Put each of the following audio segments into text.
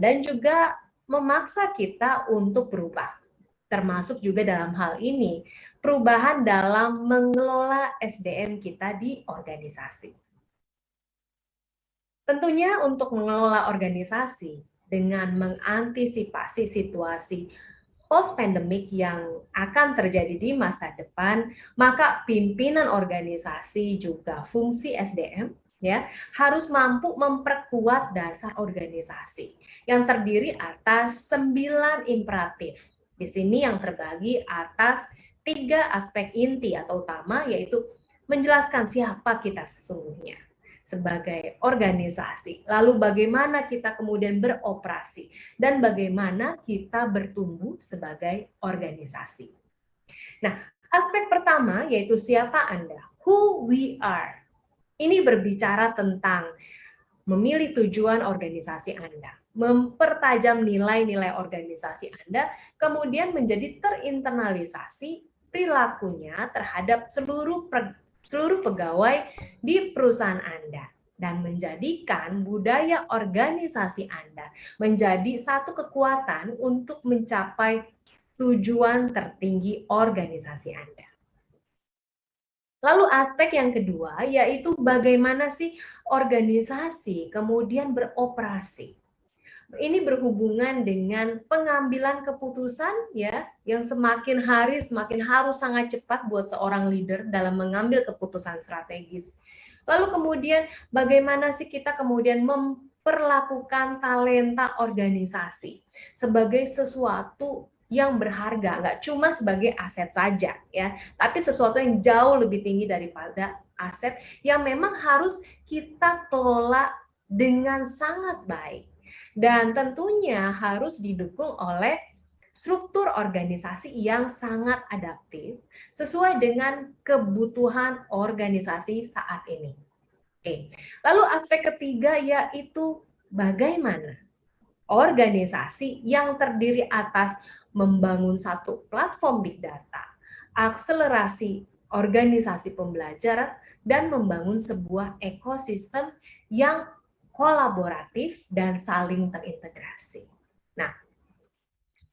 dan juga memaksa kita untuk berubah. Termasuk juga dalam hal ini, perubahan dalam mengelola SDM kita di organisasi. Tentunya untuk mengelola organisasi dengan mengantisipasi situasi post-pandemic yang akan terjadi di masa depan, maka pimpinan organisasi juga fungsi SDM ya harus mampu memperkuat dasar organisasi yang terdiri atas 9 imperatif. Di sini yang terbagi atas 3 aspek inti atau utama, yaitu menjelaskan siapa kita sesungguhnya sebagai organisasi, lalu bagaimana kita kemudian beroperasi, dan bagaimana kita bertumbuh sebagai organisasi. Nah, aspek pertama yaitu siapa Anda, who we are. Ini berbicara tentang memilih tujuan organisasi Anda, mempertajam nilai-nilai organisasi Anda, kemudian menjadi terinternalisasi perilakunya terhadap seluruh pegawai di perusahaan Anda, dan menjadikan budaya organisasi Anda menjadi satu kekuatan untuk mencapai tujuan tertinggi organisasi Anda. Lalu aspek yang kedua yaitu bagaimana sih organisasi kemudian beroperasi. Ini berhubungan dengan pengambilan keputusan ya, yang semakin hari semakin harus sangat cepat buat seorang leader dalam mengambil keputusan strategis. Lalu kemudian bagaimana sih kita kemudian memperlakukan talenta organisasi sebagai sesuatu yang berharga, nggak cuma sebagai aset saja ya, tapi sesuatu yang jauh lebih tinggi daripada aset yang memang harus kita kelola dengan sangat baik. Dan tentunya harus didukung oleh struktur organisasi yang sangat adaptif sesuai dengan kebutuhan organisasi saat ini. Oke. Lalu aspek ketiga yaitu bagaimana organisasi yang terdiri atas membangun satu platform big data, akselerasi organisasi pembelajaran, dan membangun sebuah ekosistem yang kolaboratif dan saling terintegrasi. Nah,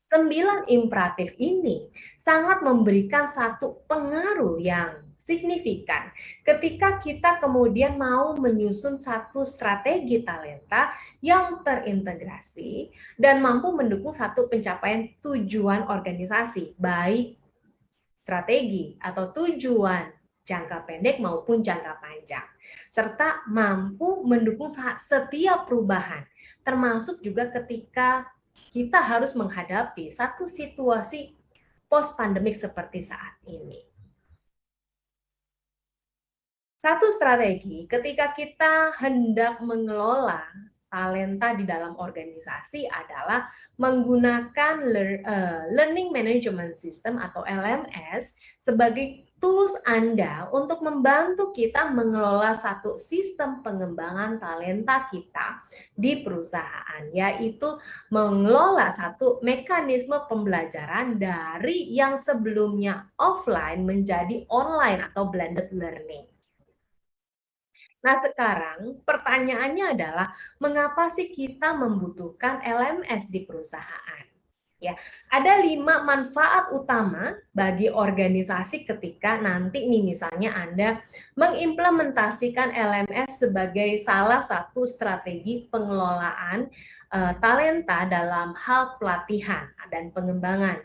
9 imperatif ini sangat memberikan satu pengaruh yang signifikan ketika kita kemudian mau menyusun satu strategi talenta yang terintegrasi dan mampu mendukung satu pencapaian tujuan organisasi, baik strategi atau tujuan jangka pendek maupun jangka panjang, serta mampu mendukung setiap perubahan, termasuk juga ketika kita harus menghadapi satu situasi post-pandemik seperti saat ini. Satu strategi ketika kita hendak mengelola talenta di dalam organisasi adalah menggunakan Learning Management System atau LMS sebagai tools Anda untuk membantu kita mengelola satu sistem pengembangan talenta kita di perusahaan, yaitu mengelola satu mekanisme pembelajaran dari yang sebelumnya offline menjadi online atau blended learning. Nah, sekarang pertanyaannya adalah mengapa sih kita membutuhkan LMS di perusahaan? Ya, ada 5 manfaat utama bagi organisasi ketika nanti nih misalnya Anda mengimplementasikan LMS sebagai salah satu strategi pengelolaan talenta dalam hal pelatihan dan pengembangan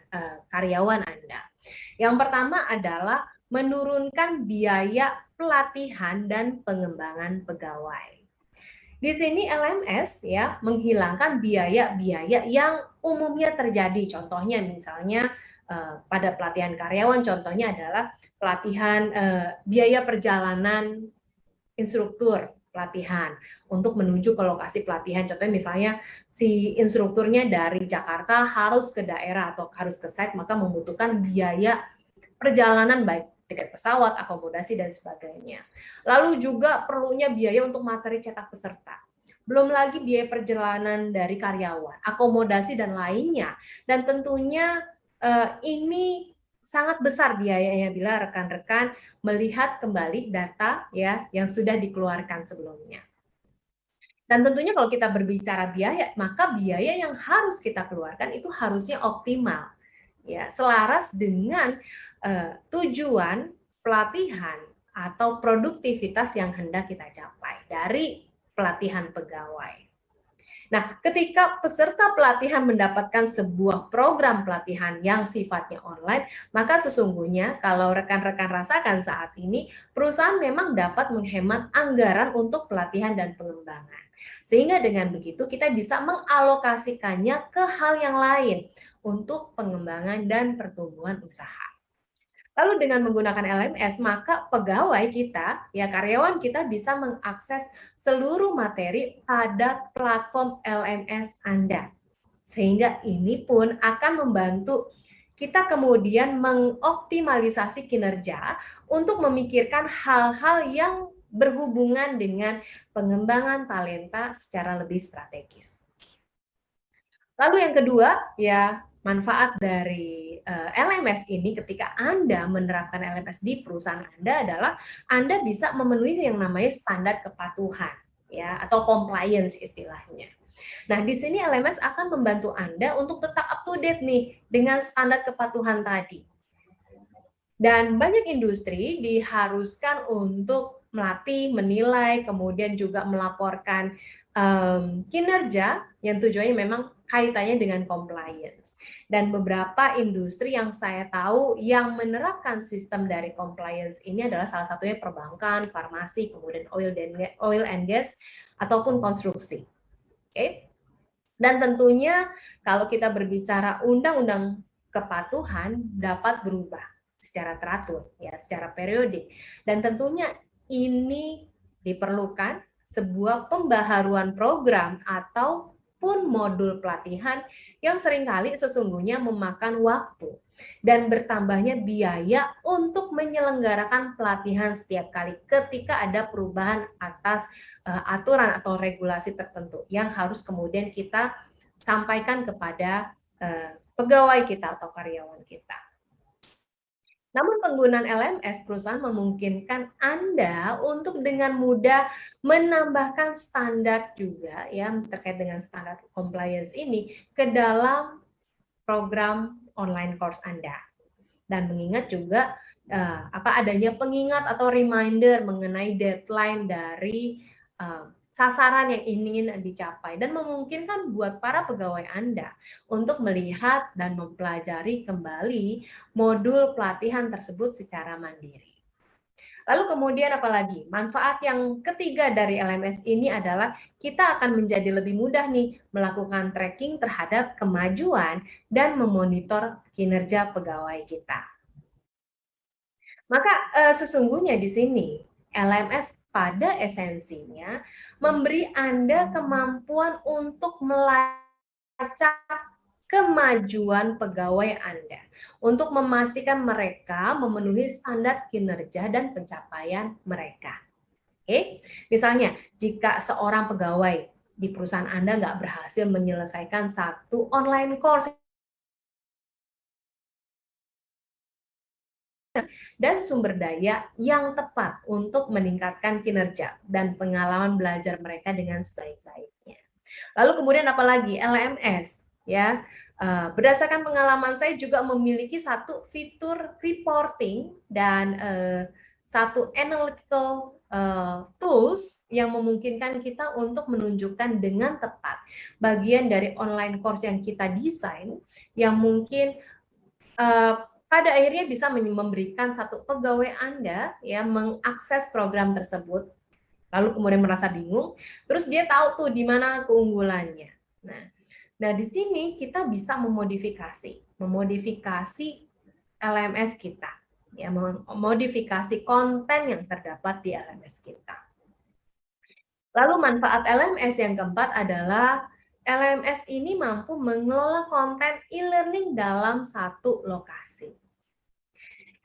karyawan Anda. Yang pertama adalah menurunkan biaya pelatihan dan pengembangan pegawai. Di sini LMS ya menghilangkan biaya-biaya yang umumnya terjadi. Contohnya misalnya pada pelatihan karyawan, contohnya adalah pelatihan biaya perjalanan instruktur pelatihan untuk menuju ke lokasi pelatihan. Contohnya misalnya si instrukturnya dari Jakarta harus ke daerah atau harus ke site, maka membutuhkan biaya perjalanan baik tiket pesawat, akomodasi, dan sebagainya. Lalu juga perlunya biaya untuk materi cetak peserta. Belum lagi biaya perjalanan dari karyawan, akomodasi, dan lainnya. Dan tentunya ini sangat besar biayanya bila rekan-rekan melihat kembali data ya yang sudah dikeluarkan sebelumnya. Dan tentunya kalau kita berbicara biaya, maka biaya yang harus kita keluarkan itu harusnya optimal, ya, selaras dengan tujuan pelatihan atau produktivitas yang hendak kita capai dari pelatihan pegawai. Nah, ketika peserta pelatihan mendapatkan sebuah program pelatihan yang sifatnya online, maka sesungguhnya kalau rekan-rekan rasakan saat ini, perusahaan memang dapat menghemat anggaran untuk pelatihan dan pengembangan. Sehingga dengan begitu kita bisa mengalokasikannya ke hal yang lain untuk pengembangan dan pertumbuhan usaha. Lalu dengan menggunakan LMS, maka pegawai kita, ya karyawan kita bisa mengakses seluruh materi pada platform LMS Anda. Sehingga ini pun akan membantu kita kemudian mengoptimalisasi kinerja untuk memikirkan hal-hal yang berhubungan dengan pengembangan talenta secara lebih strategis. Lalu yang kedua, ya manfaat dari LMS ini ketika Anda menerapkan LMS di perusahaan Anda adalah Anda bisa memenuhi yang namanya standar kepatuhan, ya, atau compliance istilahnya. Nah, di sini LMS akan membantu Anda untuk tetap up to date nih dengan standar kepatuhan tadi. Dan banyak industri diharuskan untuk melatih, menilai, kemudian juga melaporkan kinerja yang tujuannya memang kaitannya dengan compliance. Dan beberapa industri yang saya tahu yang menerapkan sistem dari compliance ini adalah salah satunya perbankan, farmasi, kemudian oil and gas, ataupun konstruksi. Oke. Dan tentunya kalau kita berbicara undang-undang kepatuhan dapat berubah secara teratur, ya, secara periode. Dan tentunya ini diperlukan sebuah pembaharuan program ataupun modul pelatihan yang seringkali sesungguhnya memakan waktu dan bertambahnya biaya untuk menyelenggarakan pelatihan setiap kali ketika ada perubahan atas aturan atau regulasi tertentu yang harus kemudian kita sampaikan kepada pegawai kita atau karyawan kita. Namun penggunaan LMS perusahaan memungkinkan Anda untuk dengan mudah menambahkan standar juga ya terkait dengan standar compliance ini ke dalam program online course Anda. Dan mengingat juga adanya pengingat atau reminder mengenai deadline dari sasaran yang ingin dicapai dan memungkinkan buat para pegawai Anda untuk melihat dan mempelajari kembali modul pelatihan tersebut secara mandiri. Lalu kemudian apalagi? Manfaat yang ketiga dari LMS ini adalah kita akan menjadi lebih mudah nih melakukan tracking terhadap kemajuan dan memonitor kinerja pegawai kita. Maka sesungguhnya di sini LMS pada esensinya memberi Anda kemampuan untuk melacak kemajuan pegawai Anda untuk memastikan mereka memenuhi standar kinerja dan pencapaian mereka. Oke, misalnya jika seorang pegawai di perusahaan Anda nggak berhasil menyelesaikan satu online course dan sumber daya yang tepat untuk meningkatkan kinerja dan pengalaman belajar mereka dengan sebaik-baiknya. Lalu kemudian apalagi LMS ya. Berdasarkan pengalaman saya juga memiliki satu fitur reporting dan satu analytical tools yang memungkinkan kita untuk menunjukkan dengan tepat bagian dari online course yang kita desain yang mungkin pada akhirnya bisa memberikan satu pegawai Anda ya mengakses program tersebut lalu kemudian merasa bingung, terus dia tahu tuh di mana keunggulannya. Nah di sini kita bisa memodifikasi LMS kita, ya memodifikasi konten yang terdapat di LMS kita. Lalu manfaat LMS yang keempat adalah LMS ini mampu mengelola konten e-learning dalam satu lokasi.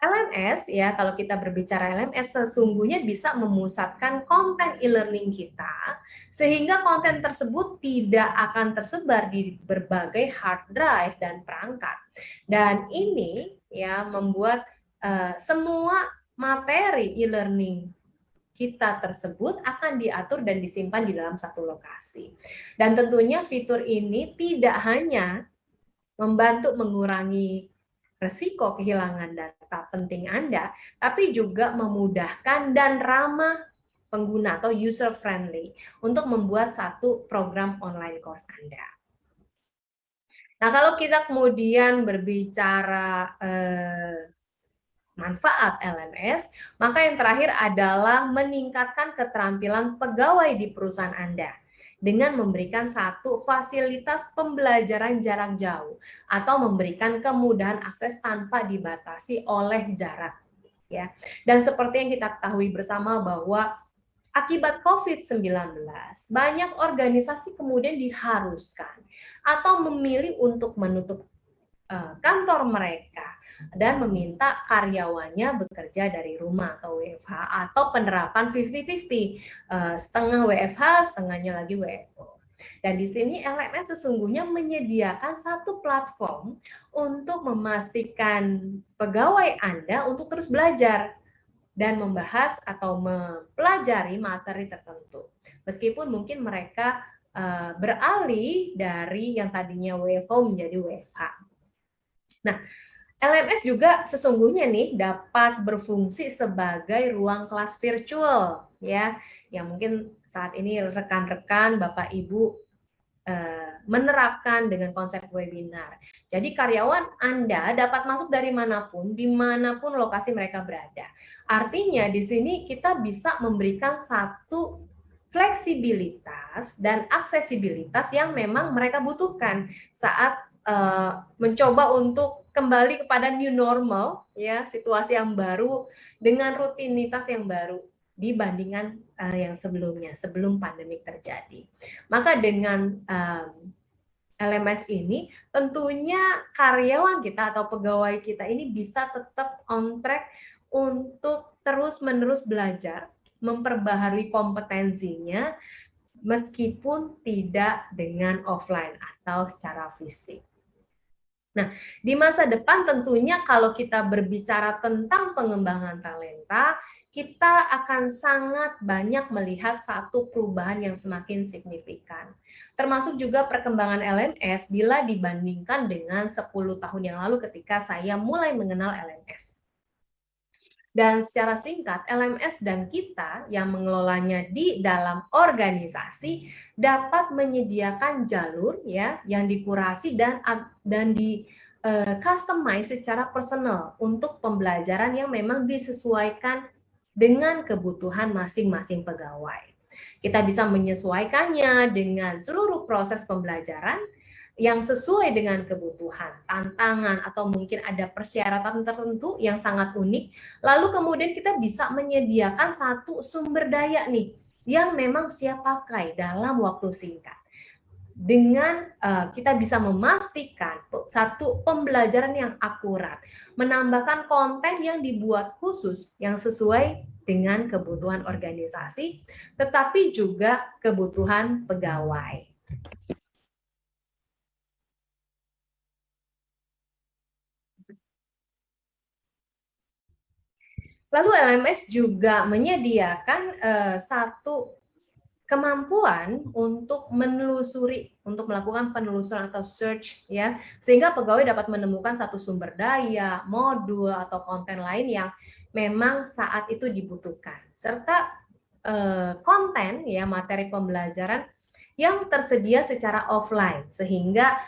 LMS ya, kalau kita berbicara LMS sesungguhnya bisa memusatkan konten e-learning kita sehingga konten tersebut tidak akan tersebar di berbagai hard drive dan perangkat. Dan ini ya membuat semua materi e-learning kita tersebut akan diatur dan disimpan di dalam satu lokasi. Dan tentunya fitur ini tidak hanya membantu mengurangi resiko kehilangan data penting Anda, tapi juga memudahkan dan ramah pengguna atau user friendly untuk membuat satu program online course Anda. Nah, kalau kita kemudian berbicara manfaat LMS, maka yang terakhir adalah meningkatkan keterampilan pegawai di perusahaan Anda dengan memberikan satu fasilitas pembelajaran jarak jauh atau memberikan kemudahan akses tanpa dibatasi oleh jarak, ya. Dan seperti yang kita ketahui bersama bahwa akibat COVID-19, banyak organisasi kemudian diharuskan atau memilih untuk menutup kantor mereka dan meminta karyawannya bekerja dari rumah atau WFH atau penerapan 50-50, setengah WFH, setengahnya lagi WFO. Dan di sini LMS sesungguhnya menyediakan satu platform untuk memastikan pegawai Anda untuk terus belajar dan membahas atau mempelajari materi tertentu. Meskipun mungkin mereka beralih dari yang tadinya WFO menjadi WFH. Nah, LMS juga sesungguhnya nih dapat berfungsi sebagai ruang kelas virtual, ya, yang mungkin saat ini rekan-rekan Bapak Ibu menerapkan dengan konsep webinar. Jadi karyawan Anda dapat masuk dari manapun, dimanapun lokasi mereka berada. Artinya di sini kita bisa memberikan satu fleksibilitas dan aksesibilitas yang memang mereka butuhkan saat mencoba untuk kembali kepada new normal, ya, situasi yang baru dengan rutinitas yang baru dibandingkan yang sebelumnya, sebelum pandemi terjadi. Maka dengan LMS ini tentunya karyawan kita atau pegawai kita ini bisa tetap on track untuk terus-menerus belajar, memperbaharui kompetensinya meskipun tidak dengan offline atau secara fisik. Nah, di masa depan tentunya kalau kita berbicara tentang pengembangan talenta, kita akan sangat banyak melihat satu perubahan yang semakin signifikan. Termasuk juga perkembangan LMS bila dibandingkan dengan 10 tahun yang lalu ketika saya mulai mengenal LMS. Dan secara singkat, LMS dan kita yang mengelolanya di dalam organisasi dapat menyediakan jalur, ya, yang dikurasi dan di customize secara personal untuk pembelajaran yang memang disesuaikan dengan kebutuhan masing-masing pegawai. Kita bisa menyesuaikannya dengan seluruh proses pembelajaran yang sesuai dengan kebutuhan, tantangan, atau mungkin ada persyaratan tertentu yang sangat unik. Lalu kemudian kita bisa menyediakan satu sumber daya nih yang memang siap pakai dalam waktu singkat. Dengan kita bisa memastikan satu pembelajaran yang akurat, menambahkan konten yang dibuat khusus yang sesuai dengan kebutuhan organisasi, tetapi juga kebutuhan pegawai. Lalu LMS juga menyediakan satu kemampuan untuk menelusuri, untuk melakukan penelusuran atau search, ya, sehingga pegawai dapat menemukan satu sumber daya, modul atau konten lain yang memang saat itu dibutuhkan, serta konten, ya, materi pembelajaran yang tersedia secara offline, sehingga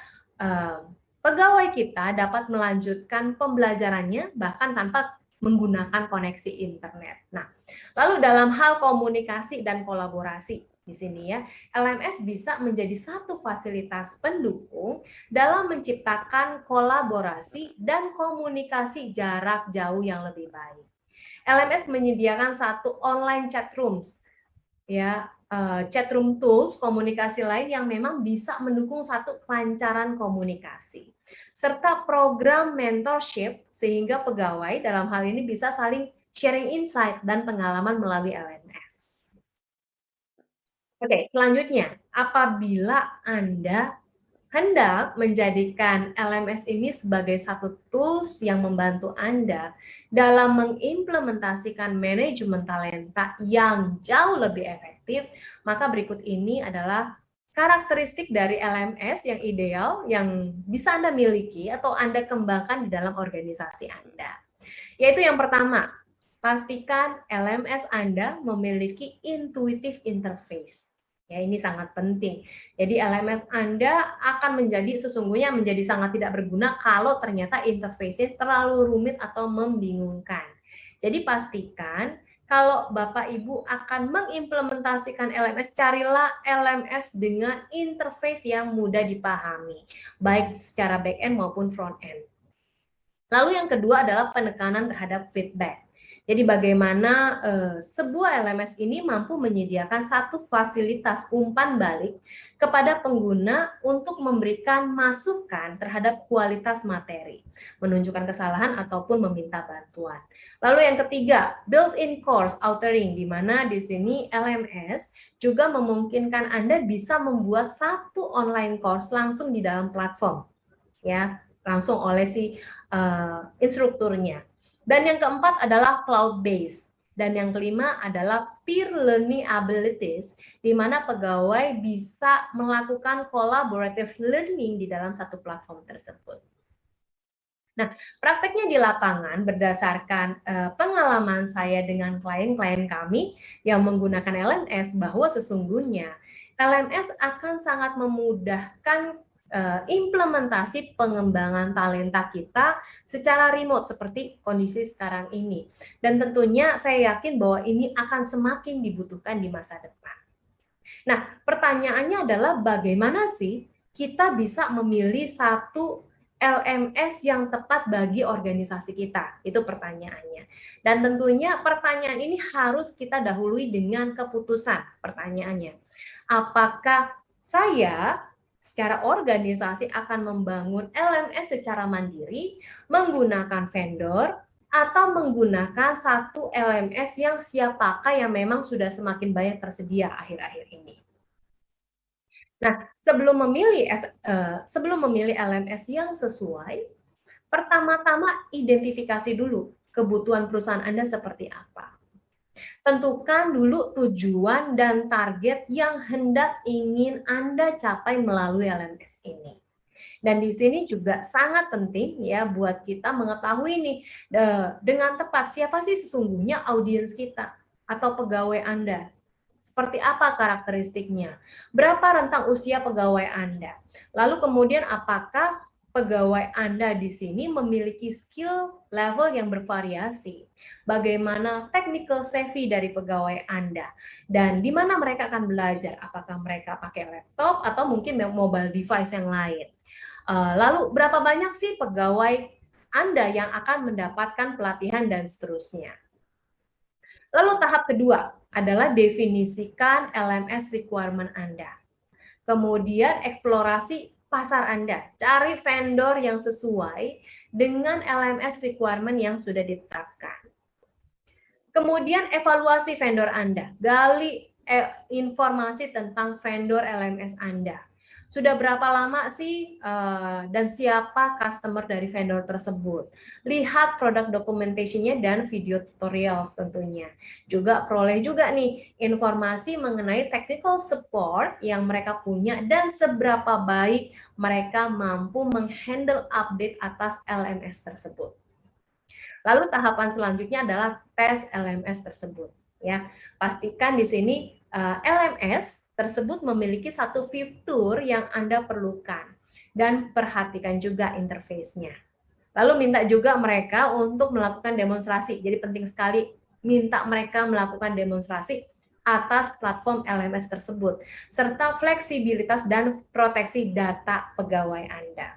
pegawai kita dapat melanjutkan pembelajarannya bahkan tanpa menggunakan koneksi internet. Nah, lalu dalam hal komunikasi dan kolaborasi di sini, ya, LMS bisa menjadi satu fasilitas pendukung dalam menciptakan kolaborasi dan komunikasi jarak jauh yang lebih baik. LMS menyediakan satu online chat rooms, ya, chat room tools komunikasi lain yang memang bisa mendukung satu kelancaran komunikasi, serta program mentorship sehingga pegawai dalam hal ini bisa saling sharing insight dan pengalaman melalui LMS. Oke, selanjutnya, apabila Anda hendak menjadikan LMS ini sebagai satu tools yang membantu Anda dalam mengimplementasikan manajemen talenta yang jauh lebih efektif, maka berikut ini adalah karakteristik dari LMS yang ideal yang bisa Anda miliki atau Anda kembangkan di dalam organisasi Anda. Yaitu yang pertama, pastikan LMS Anda memiliki intuitive interface. Ya, ini sangat penting. Jadi LMS Anda akan sesungguhnya menjadi sangat tidak berguna kalau ternyata interface-nya terlalu rumit atau membingungkan. Jadi pastikan kalau Bapak Ibu akan mengimplementasikan LMS, carilah LMS dengan interface yang mudah dipahami, baik secara back-end maupun front-end. Lalu yang kedua adalah penekanan terhadap feedback. Jadi bagaimana sebuah LMS ini mampu menyediakan satu fasilitas umpan balik kepada pengguna untuk memberikan masukan terhadap kualitas materi, menunjukkan kesalahan ataupun meminta bantuan. Lalu yang ketiga, built-in course authoring, di mana di sini LMS juga memungkinkan Anda bisa membuat satu online course langsung di dalam platform, ya, langsung oleh si instrukturnya. Dan yang keempat adalah cloud based. Dan yang kelima adalah peer learning abilities, di mana pegawai bisa melakukan collaborative learning di dalam satu platform tersebut. Nah, prakteknya di lapangan berdasarkan pengalaman saya dengan klien-klien kami yang menggunakan LMS, bahwa sesungguhnya LMS akan sangat memudahkan implementasi pengembangan talenta kita secara remote seperti kondisi sekarang ini. Dan tentunya saya yakin bahwa ini akan semakin dibutuhkan di masa depan. Nah, pertanyaannya adalah bagaimana sih kita bisa memilih satu LMS yang tepat bagi organisasi kita? Itu pertanyaannya. Dan tentunya pertanyaan ini harus kita dahului dengan keputusan. Pertanyaannya, apakah saya secara organisasi akan membangun LMS secara mandiri, menggunakan vendor, atau menggunakan satu LMS yang siap pakai yang memang sudah semakin banyak tersedia akhir-akhir ini. Nah, sebelum memilih LMS yang sesuai, pertama-tama identifikasi dulu kebutuhan perusahaan Anda seperti apa. Tentukan dulu tujuan dan target yang hendak ingin Anda capai melalui LMS ini. Dan di sini juga sangat penting ya buat kita mengetahui nih dengan tepat siapa sih sesungguhnya audiens kita atau pegawai Anda. Seperti apa karakteristiknya? Berapa rentang usia pegawai Anda? Lalu kemudian apakah pegawai Anda di sini memiliki skill level yang bervariasi? Bagaimana technical savvy dari pegawai Anda? Dan di mana mereka akan belajar? Apakah mereka pakai laptop atau mungkin mobile device yang lain? Lalu berapa banyak sih pegawai Anda yang akan mendapatkan pelatihan dan seterusnya? Lalu tahap kedua adalah definisikan LMS requirement Anda. Kemudian eksplorasi pasar Anda, cari vendor yang sesuai dengan LMS requirement yang sudah ditetapkan. Kemudian evaluasi vendor Anda, gali informasi tentang vendor LMS Anda. Sudah berapa lama sih dan siapa customer dari vendor tersebut? Lihat produk documentation-nya dan video tutorials tentunya. Juga peroleh juga nih informasi mengenai technical support yang mereka punya dan seberapa baik mereka mampu menghandle update atas LMS tersebut. Lalu tahapan selanjutnya adalah tes LMS tersebut. Ya, pastikan di sini LMS tersebut memiliki satu fitur yang Anda perlukan dan perhatikan juga interface-nya. Lalu minta juga mereka untuk melakukan demonstrasi. Jadi penting sekali minta mereka melakukan demonstrasi atas platform LMS tersebut serta fleksibilitas dan proteksi data pegawai Anda.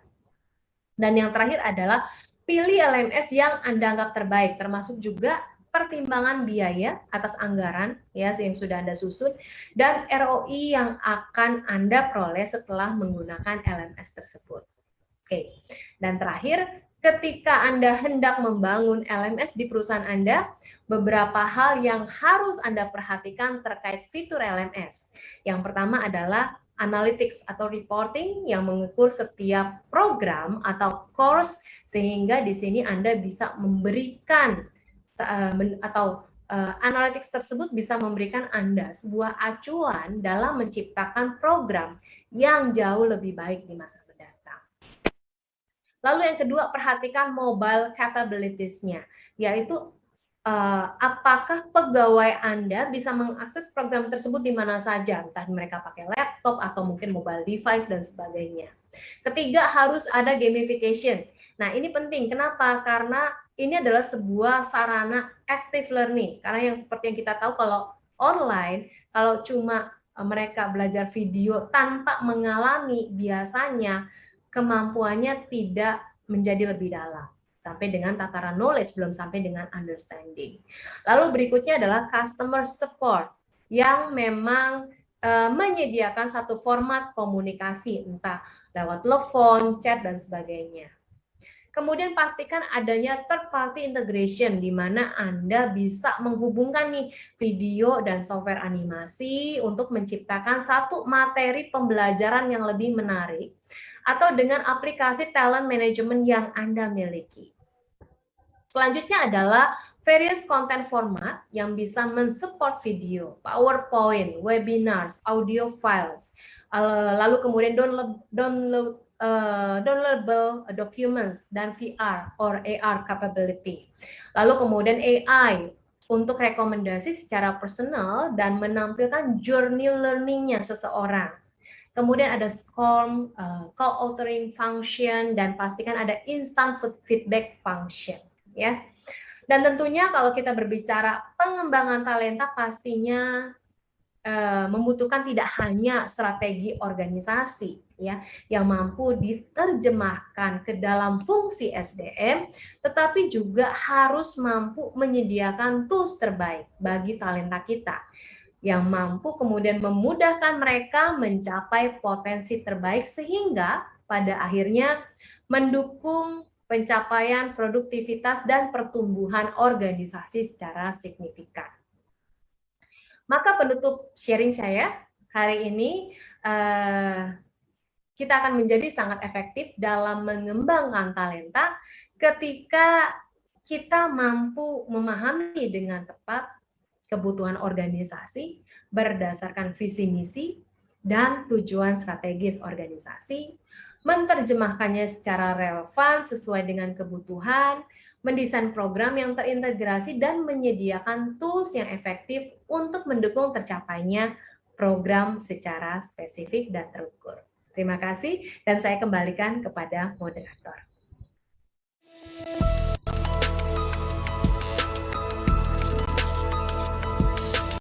Dan yang terakhir adalah pilih LMS yang Anda anggap terbaik, termasuk juga pertimbangan biaya atas anggaran ya yang sudah Anda susun dan ROI yang akan Anda peroleh setelah menggunakan LMS tersebut. Oke. Dan terakhir, ketika Anda hendak membangun LMS di perusahaan Anda, beberapa hal yang harus Anda perhatikan terkait fitur LMS. Yang pertama adalah analytics atau reporting yang mengukur setiap program atau course, sehingga di sini Anda bisa memberikan atau analytics tersebut bisa memberikan Anda sebuah acuan dalam menciptakan program yang jauh lebih baik di masa mendatang. Lalu yang kedua, perhatikan mobile capabilities-nya, yaitu apakah pegawai Anda bisa mengakses program tersebut di mana saja, entah mereka pakai laptop atau mungkin mobile device dan sebagainya. Ketiga, harus ada gamification. Nah, ini penting. Kenapa? Karena ini adalah sebuah sarana active learning. Karena yang seperti yang kita tahu, kalau online, kalau cuma mereka belajar video tanpa mengalami, biasanya kemampuannya tidak menjadi lebih dalam. Sampai dengan tataran knowledge, belum sampai dengan understanding. Lalu berikutnya adalah customer support, yang memang menyediakan satu format komunikasi, entah lewat telepon, chat, dan sebagainya. Kemudian pastikan adanya third party integration, di mana Anda bisa menghubungkan nih video dan software animasi untuk menciptakan satu materi pembelajaran yang lebih menarik, atau dengan aplikasi talent management yang Anda miliki. Selanjutnya adalah various content format yang bisa mensupport video, PowerPoint, webinars, audio files, lalu kemudian downloadable documents, dan VR or AR capability. Lalu kemudian AI untuk rekomendasi secara personal dan menampilkan journey learning-nya seseorang. Kemudian ada SCORM, call authoring function, dan pastikan ada instant feedback function. Ya. Dan tentunya kalau kita berbicara pengembangan talenta, pastinya membutuhkan tidak hanya strategi organisasi ya yang mampu diterjemahkan ke dalam fungsi SDM, tetapi juga harus mampu menyediakan tools terbaik bagi talenta kita yang mampu kemudian memudahkan mereka mencapai potensi terbaik, sehingga pada akhirnya mendukung pencapaian produktivitas dan pertumbuhan organisasi secara signifikan. Maka penutup sharing saya hari ini, kita akan menjadi sangat efektif dalam mengembangkan talenta ketika kita mampu memahami dengan tepat kebutuhan organisasi berdasarkan visi misi dan tujuan strategis organisasi, menerjemahkannya secara relevan sesuai dengan kebutuhan, mendesain program yang terintegrasi, dan menyediakan tools yang efektif untuk mendukung tercapainya program secara spesifik dan terukur. Terima kasih, dan saya kembalikan kepada moderator.